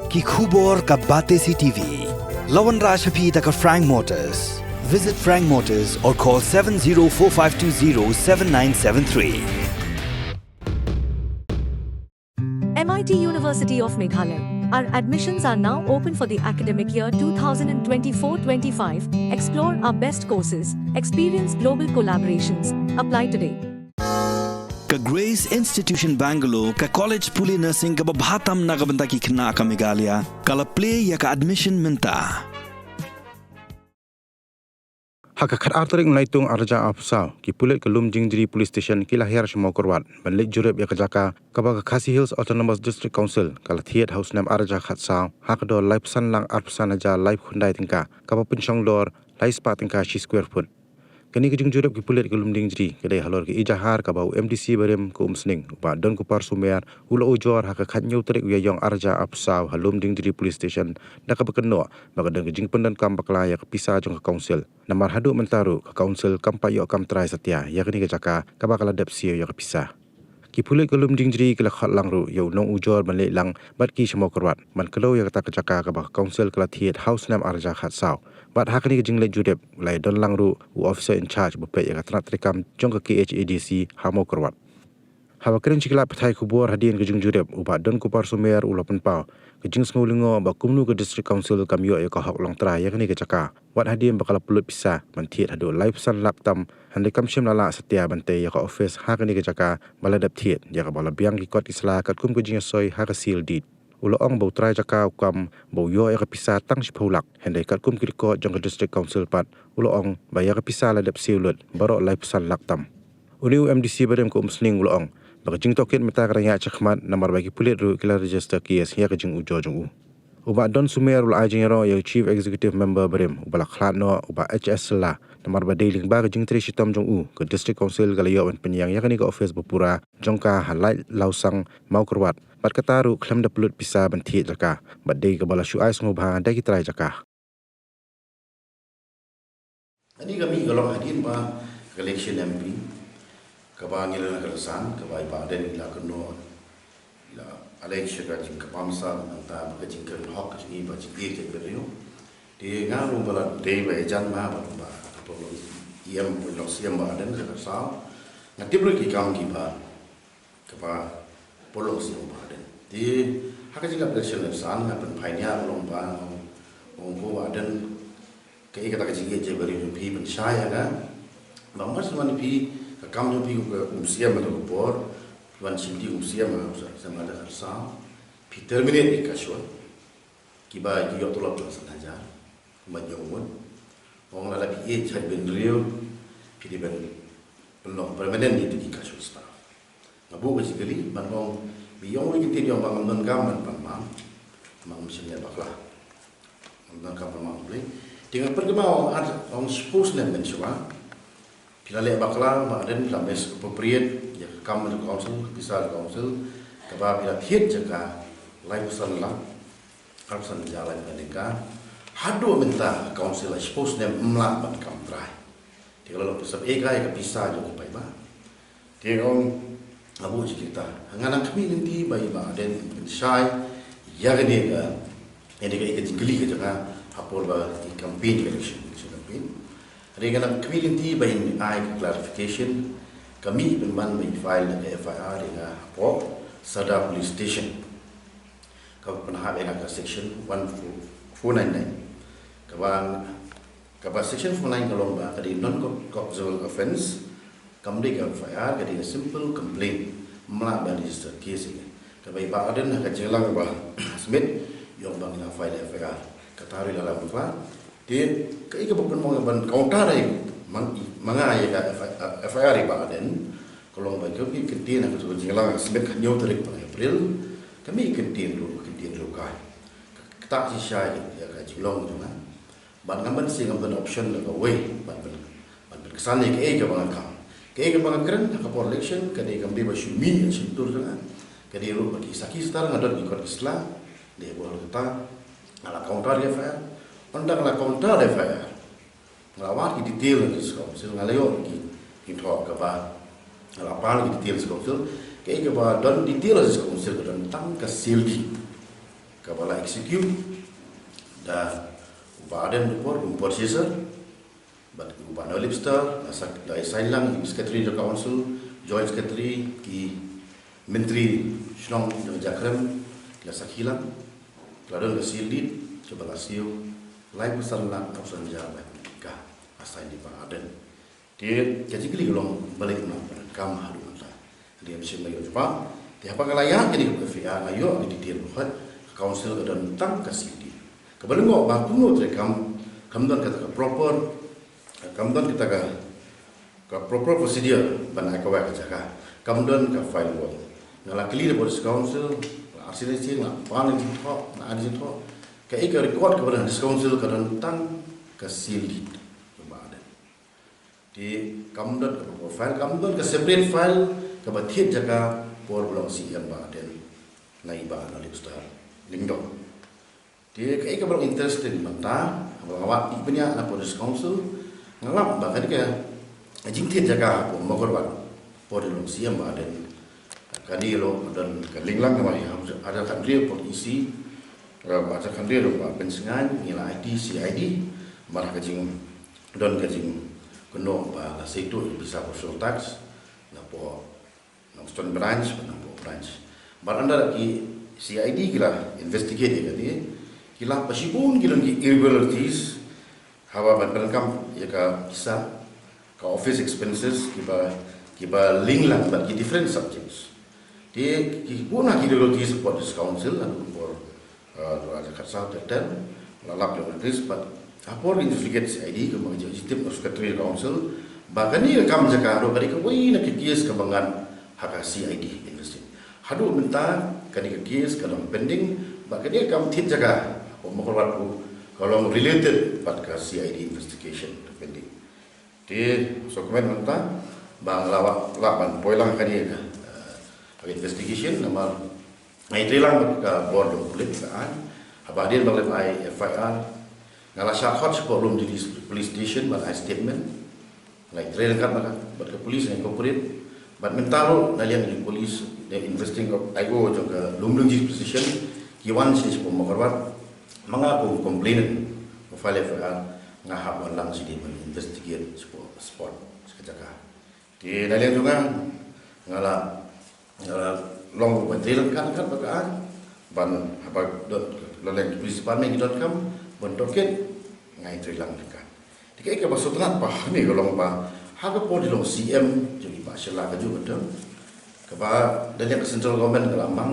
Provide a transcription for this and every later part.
ki khubor ka Bate CTV. Lawan Rashaphi taka Frank Motors. Visit Frank Motors or call 7045207973. MIT University of Meghalaya. Our admissions are now open for the academic year 2024-25. Explore our best courses, experience global collaborations. Apply today. Ka Grace Institution Bangalore ka College Puli Nursing ka babhatam na kabanta ki khna ka Meghalaya kala play ya ka admission minta. Hakakat artarik menaitung arja afsau ki pulit ke Lumjingjiri Police Station ki lahir semua korban balik jurep ya kejaka kabaka Khasi Hills Autonomous District Council kala thiet house nam arja khatsau hakdo live san lang arpsan aja live Hyundai tingka kapa pensyong dor live spa tingka shi square foot kini kejung jurep ki pulit ke Lumjingjiri kedai halor ki ijahar kabau MDC berem ku umsning ba don ku par sumer ulo ujor hakakat nyau tarik ya yong arja afsau halum Jingjiri Police Station dak bakeno maka dan kejing pendan kam bakla ya pisah jong ke council Namar haduk mentaru ke council kampak yok kam try setia ya kini kejaka kabakala dep sio ya kepisah. Ki pulit ke Lumjingjiri ke lakhat langru yo nong ujor balik lang bat ki semua korwat man kalau ya kata kejaka kabak council ke thiet house nam arja khat sau. Bat hak ni kejing le judep lai don langru u officer in charge bepek ya katrat rekam jong ke KHADC hamo korwat. Hawa kering cikla petai kubur hadian kejing jurep ubat don kupar sumer ulapan pau kejing sengulingo ba kumnu ke district council kam yo ya hak long try ya kini kecaka wat hadian bakal pulut pisah mantiet hadu live san laptam hande kam syem lala setia bantai ya ka office hak kini kecaka baladap tiet ya ka bala biang ki kot isla kat kum kejing soy hak seal deed ulo ong bau try jaka ukam bau yo ya ka pisah tang sipaulak hande kat kum ki kot jong ke district council pat ulo ong ba ya ka pisah ladap siulut baro live san laptam Uniu MDC berem ko umsning ulo ong Bakajing toket meta karanya cakmat namar bagi pulit ru kila register kes ya kajing ujo jong u. Uba don sumer ul ajing ro ya chief executive member berem ubala khlat no uba HS la namar ba daily ba kajing tri sitom jong u ke district council kala yo penyang ya kani ke office bapura jongka halai lausang mau kerwat. Bat kata ru klam da pulut pisa banti jaka bat dei ke bala syuai semua bahan da kitrai jaka. Ini kami kalau hadir ba election MP kaba ngila kalasan kaba ibaden ila kuno ila election ka jing kapamsa anta ba jing kan hok jing ba jing ye ke berio di ngaru bala dei ba jan ma ba apa iam lo siam ba den ka sa na tibru ki kam ki ba kaba polo siam ba den di hak jing election san na pen phainya long ba ong ko ba den ke kata jing ye je berio pi pen shaya ga ba mas man pi Kam jo pi umsia ma to por wan simti umsia ma sama ada sa pi terminate ikaswa ki ba ki yo to la plan saja ma nyomon ong la pi e chai ben rio pi di ben no permanent ni di kaswa sta na bu ba sikali ban ong bi yo ni ki ti yo bang non gam man pan ma umsia ba kla non kam ma ble tinggal perkembangan ada ong suppose nem ben swa Pila le bakla ma den la mes appropriate ya kam the council bisa council kaba pila thiet jaka live san la kapsan jalan bandingka hadu minta council suppose nem mla ban kam try ti kalau pesap ega ya bisa jo pai ba ti on abu kita nganang kami nanti bai ba den shai ya gani ga ene ga ikali ga jaka hapol ba di campaign election campaign Dengan community bahin ai clarification kami berman bahin file na FIR dengan Pop Sada Police Station kau pernah ada section 499 kawan section 49 kalau bah kadi non corporal offence kami ke FIR kadi simple complaint melak register case ini kabai ba aden nak jelang bah Smith yang bang file FIR katari dalam bukan dia kai ke bukan mau ban counter ai manga ya FIR ba den kalau ba ke pi kentin aku tu jinglang sebab nyo tarik pada April kami kentin lu kai tak si syai ya ka jilong tu kan ban ngamban sing ngamban option la way ban kesan ni ke bang kam keren ka por election ka de kambi ba shumi sintur kan ka de ru bagi saki setar ngadot ikut Islam dia boleh kata ala counter ya FIR Undang la counter de FIR ngawat ki detail ni council ngalayo ki talk apa la pan ki detail council ke ba don detail council don tang ka sildi kabala execute da upaden report purchaser but upa no lipster nasak da isailang secretary of council joint secretary ki menteri shnong jakrem la sakilang ladon silid coba lasio lai pasalan option jawa ka asai di paden dia jadi kali long balik nak kam hadu lah dia mesti mayu cepat dia apa kalaya jadi FIA ayo di dia buat council dan tang kasidi kebelengo ba kuno tre kam dan kata proper kam dan kita ka proper procedure ban ka wa ka kam dan ka file work ngala clear board council RCC na pan di tho na di tho ka ik record ka ban council ka dan tang kasidi di kamdon ke file kamdon ke separate file ke batin jaga por belong siam ba den naiba na lipstar lingdong di ke belong interested mata awak ipnya na police council ngalap ba kan ke jingtin jaga por mogorban por belong siam ba den kani lo dan ke linglang ma ada kan dia polisi ada kan dia lo pensengan nila ID CID marah kajing don kajing kuno ba situ bisa social tax na po na stone branch na po branch baranda ki CID kila investigate kali kila pasibun kila irregularities hawa ban kam ya ka bisa ka office expenses kiba link lang but ki different subjects di ki guna ki irregularities for this council and for raja karsal terten lalap dengan this but apor investigate CID ke mengajar sistem secretary council bahkan ni kam jaka ro kali ke wei nak kes ke bangan hak CID investigate hadu minta kali ke kes kalau pending bahkan dia kam tit jaga pemokor kalau related pat ke CID investigation pending di dokumen minta bang lawak lawan poilang kali ke investigation nama ai trilang ke board of police abadin bang FIR ngala syakot sebelum di police station but I statement like trail kan but ke police yang corporate but mentalo nalian di police the investing of I go to ke lumlung di position kiwan sih pemokorwat mengaku komplain file FIR ngahap lang si dia investigate spot sekejaka di nalian juga ngala long trail kan bagaan ban apa loleng police department.com bentokin ngai trilang dekat. Dikai ke basut nak pa ni kalau pa haga po di long CM jadi pa sela ka juga dong. Keba dan yang central government kelamang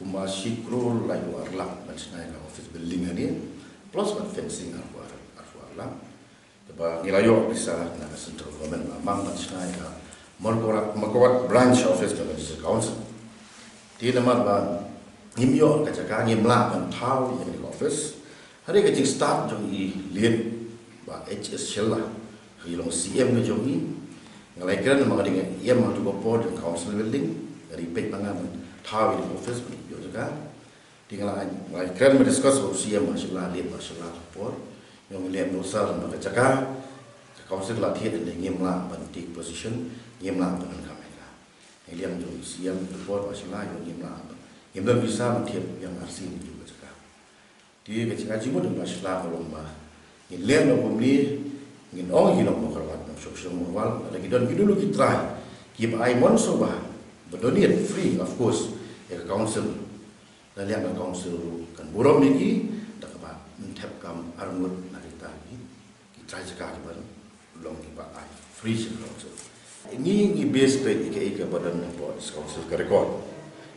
kuma sikro lai warlak ban senai ka office building ni plus ban fencing arwar. Keba nilayo bisa na central government kelamang ban senai ka Makawat branch office ka di council. Di nama ban ngimyo ka jaga ngimla ban thau yang di office. Hari kecil staff jom i lihat ba HS Shella hilong CM ke jom i ngalai kira nama kadang ia mah tu board dan council building dari pet pangan tahu di office jo juga tinggal ngalai kira mendiskus CM Shella lihat Shella board yang lihat nusa dan jaga council latih dan ngimla penting position ngimla dengan kamera yang jom CM board Shella yang ngimla bisa mentiap yang arsi juga di kecil ngaji pun dengan Shella kalau mah ngin lihat no pembeli ngin ong ngin ong makarwat no social moral lagi don dulu kita try keep I mon soba berdonir free of course ya ke council dan lihat ke council kan burom niki dak apa mentep kam armut narita kita try jaga kita long kita I free council ini base page ke badan board council ke record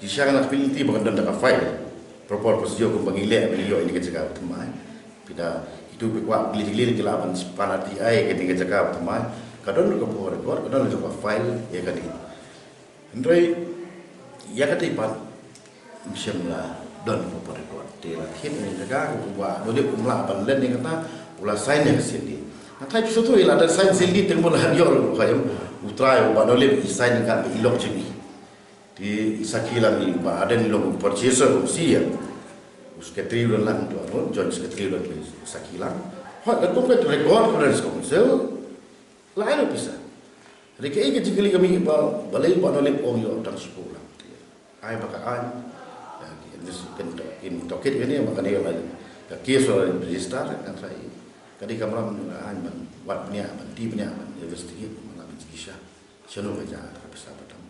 di sana pilih ti bagan dan file propor posio ko pangile beliau ini kejaga teman pida itu kuat pilih-pilih ke lawan panati ai ketika jaga teman kadon ko po record kadon ko file ya kadi ndoi ya kadi pat misalnya don ko record tela hit ni jaga ko ba boleh kumla ban len ni kata ulah sign yang sini nah type itu ila ada sign sini tengok lah yo kayam utrai ba boleh sign kan ilok jini di sakila ni ba ada ni long purchaser usia secretary lang tu ano joint secretary lang sakila hot la tu record conference council lain bisa reke ke jigli kami ba balai ba nolip om yo tang sekolah ai baka an in toket ini makanya kalau kes orang register kan saya kadi kamera man wat punya man di punya investigate mana bisa seno kerja tapi sahabat